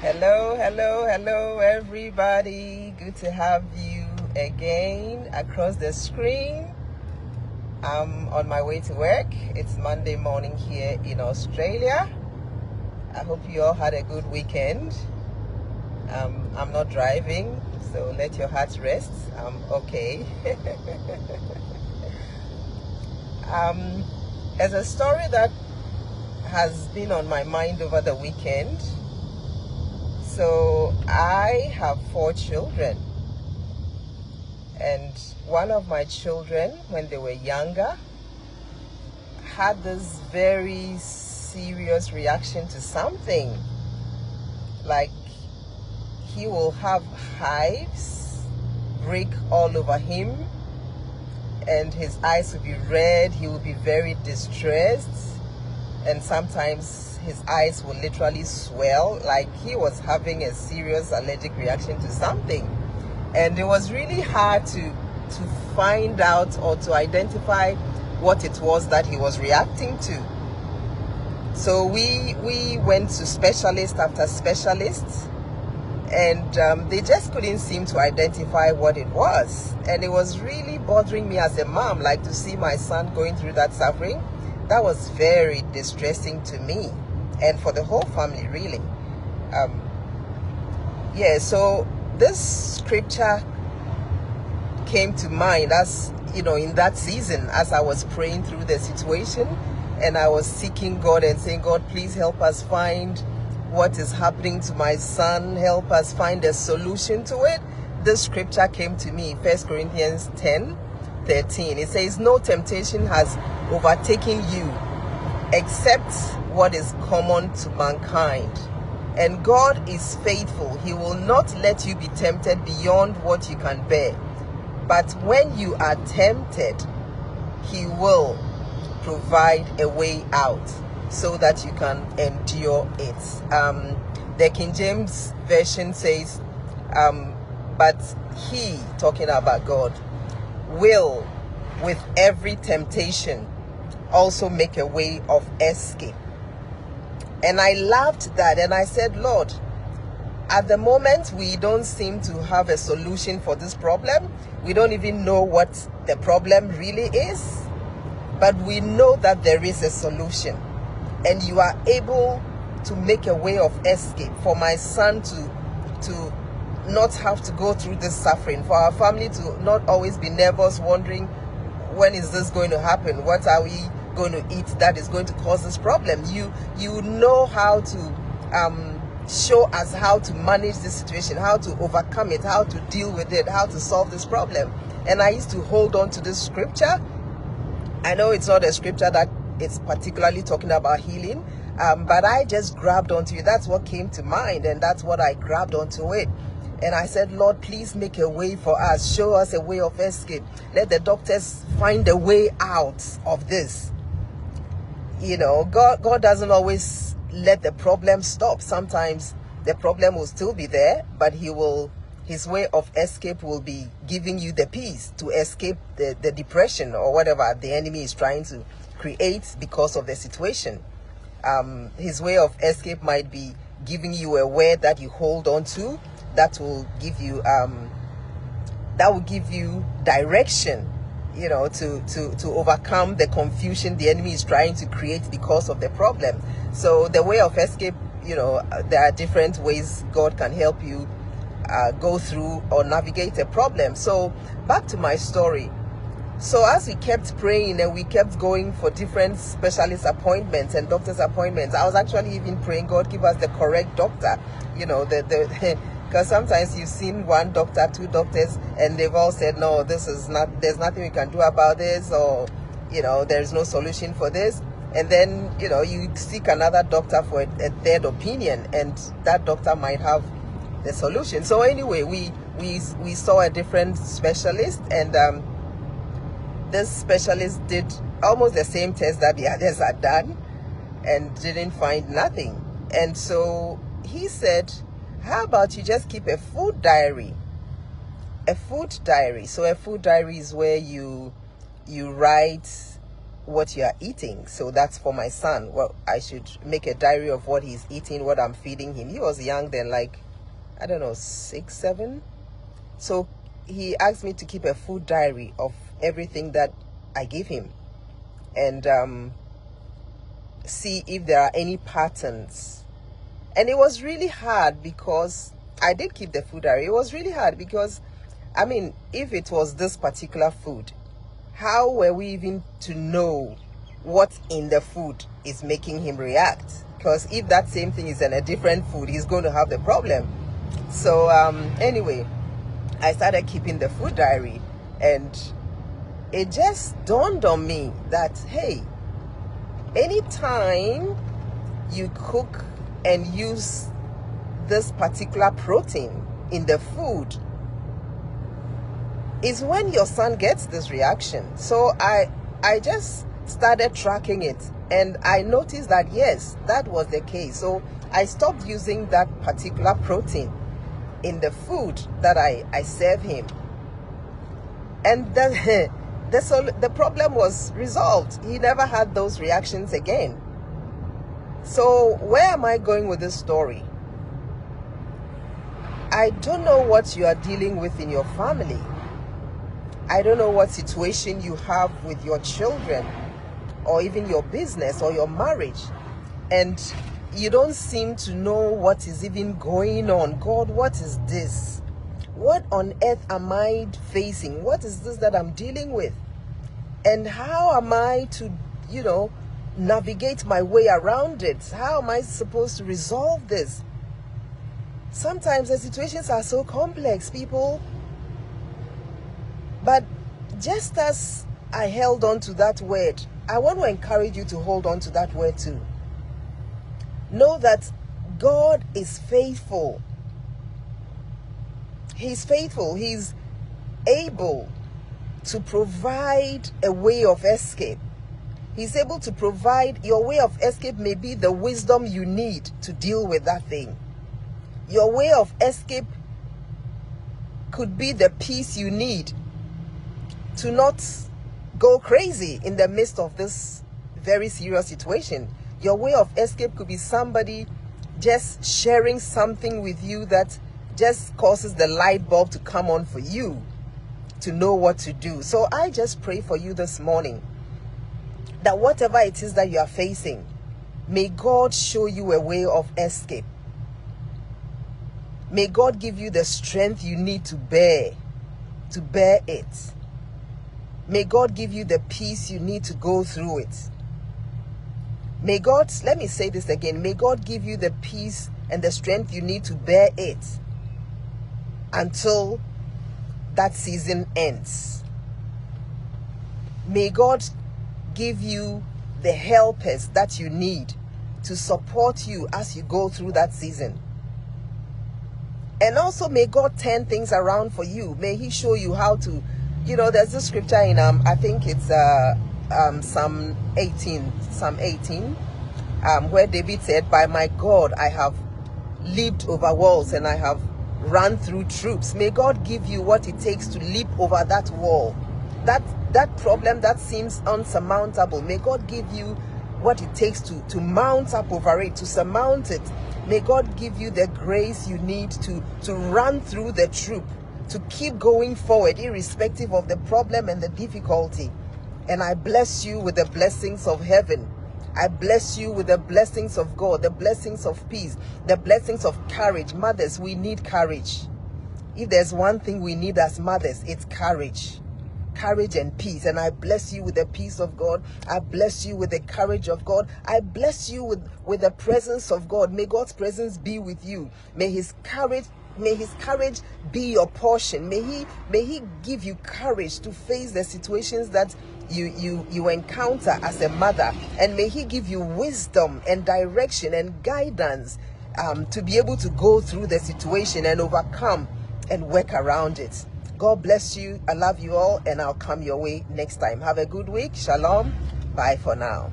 Hello, hello, hello, everybody. Good to have you again across the screen. I'm on my way to work. It's Monday morning here in Australia. I hope you all had a good weekend. I'm not driving, so let your heart rest. I'm okay. There's a story that has been on my mind over the weekend. So I have 4 children, and one of my children, when they were younger, had this very serious reaction to something. Like, he will have hives break all over him, and his eyes will be red. He will be very distressed, and sometimes his eyes will literally swell, like he was having a serious allergic reaction to something. And it was really hard to find out or to identify what it was that he was reacting to. So we went to specialist after specialist, and they just couldn't seem to identify what it was. And it was really bothering me as a mom, like, to see my son going through that suffering. That was very distressing to me, and for the whole family, really. So this scripture came to mind, as in that season, as I was praying through the situation, and I was seeking God and saying, God, please help us find what is happening to my son. Help us find a solution to it. This scripture came to me, 1 Corinthians 10:13. It says, no temptation has overtaken you except what is common to mankind. And God is faithful. He will not let you be tempted beyond what you can bear. But when you are tempted, He will provide a way out so that you can endure it. The King James Version says, but He, talking about God, will with every temptation also make a way of escape. And I loved that, and I said, Lord, at the moment we don't seem to have a solution for this problem. We don't even know what the problem really is, but we know that there is a solution, and you are able to make a way of escape for my son to not have to go through this suffering, for our family to not always be nervous, wondering, when is this going to happen? What are we going to eat that is going to cause this problem? You know how to show us how to manage this situation, how to overcome it, how to deal with it, how to solve this problem. And I used to hold on to this scripture. I know it's not a scripture that it's particularly talking about healing, but I just grabbed onto it. That's what came to mind, and that's what I grabbed onto it. And I said, Lord, please make a way for us. Show us a way of escape. Let the doctors find a way out of this. God doesn't always let the problem stop. Sometimes the problem will still be there, but His way of escape will be giving you the peace to escape the depression or whatever the enemy is trying to create because of the situation. His way of escape might be giving you a word that you hold on to, that will give you direction, to overcome the confusion the enemy is trying to create because of the problem. So the way of escape, there are different ways God can help you go through or navigate a problem. So back to my story. So as we kept praying and we kept going for different specialist appointments and doctor's appointments, I was actually even praying, God, give us the correct doctor. Because sometimes you've seen one doctor, 2 doctors, and they've all said, no, there's nothing we can do about this, or, there's no solution for this. And then, you seek another doctor for a 3rd opinion, and that doctor might have the solution. So anyway, we saw a different specialist, and this specialist did almost the same test that the others had done and didn't find nothing. And so he said, how about you just keep a food diary? A food diary. So a food diary is where you write what you are eating. So that's for my son. Well, I should make a diary of what he's eating, what I'm feeding him. He was young then, like, I don't know, 6, 7. So he asked me to keep a food diary of everything that I give him, and see if there are any patterns. And it was really hard because I did keep the food diary. It was really hard because, I mean, if it was this particular food, how were we even to know what in the food is making him react? Because if that same thing is in a different food, he's going to have the problem. So anyway, I started keeping the food diary, and it just dawned on me that, hey, anytime you cook and use this particular protein in the food is when your son gets this reaction. So I just started tracking it, and I noticed that yes, that was the case. So I stopped using that particular protein in the food that I serve him, and then the problem was resolved. He never had those reactions again. So where am I going with this story? I don't know what you are dealing with in your family. I don't know what situation you have with your children, or even your business or your marriage, and you don't seem to know what is even going on. God, what is this? What on earth am I facing? What is this that I'm dealing with? And how am I to, navigate my way around it? How am I supposed to resolve this? Sometimes the situations are so complex, people. But just as I held on to that word, I want to encourage you to hold on to that word too. Know that God is faithful. He's faithful. He's able to provide a way of escape. He's able to provide. Your way of escape may be the wisdom you need to deal with that thing. Your way of escape could be the peace you need to not go crazy in the midst of this very serious situation. Your way of escape could be somebody just sharing something with you that just causes the light bulb to come on for you to know what to do. So I just pray for you this morning that whatever it is that you are facing, may God show you a way of escape. May God give you the strength you need to bear it. May God give you the peace you need to go through it. May God, let me say this again, may God give you the peace and the strength you need to bear it until that season ends. May God give you the helpers that you need to support you as you go through that season. And also may God turn things around for you. May He show you how to, there's a scripture in I think it's Psalm 18, where David said, "By my God, I have leaped over walls and I have run through troops." May God give you what it takes to leap over that wall, that problem that seems unsurmountable. May God give you what it takes to mount up over it, to surmount it. May God give you the grace you need to run through the troop, to keep going forward irrespective of the problem and the difficulty. And I bless you with the blessings of heaven. I bless you with the blessings of God, the blessings of peace, the blessings of courage. Mothers, we need courage. If there's one thing we need as mothers, it's courage. Courage and peace. And I bless you with the peace of God. I bless you with the courage of God. I bless you with the presence of God. May God's presence be with you. May His courage be your portion. May He give you courage to face the situations that you encounter as a mother, and may He give you wisdom and direction and guidance to be able to go through the situation and overcome and work around it. God bless you. I love you all, and I'll come your way next time. Have a good week. Shalom. Bye for now.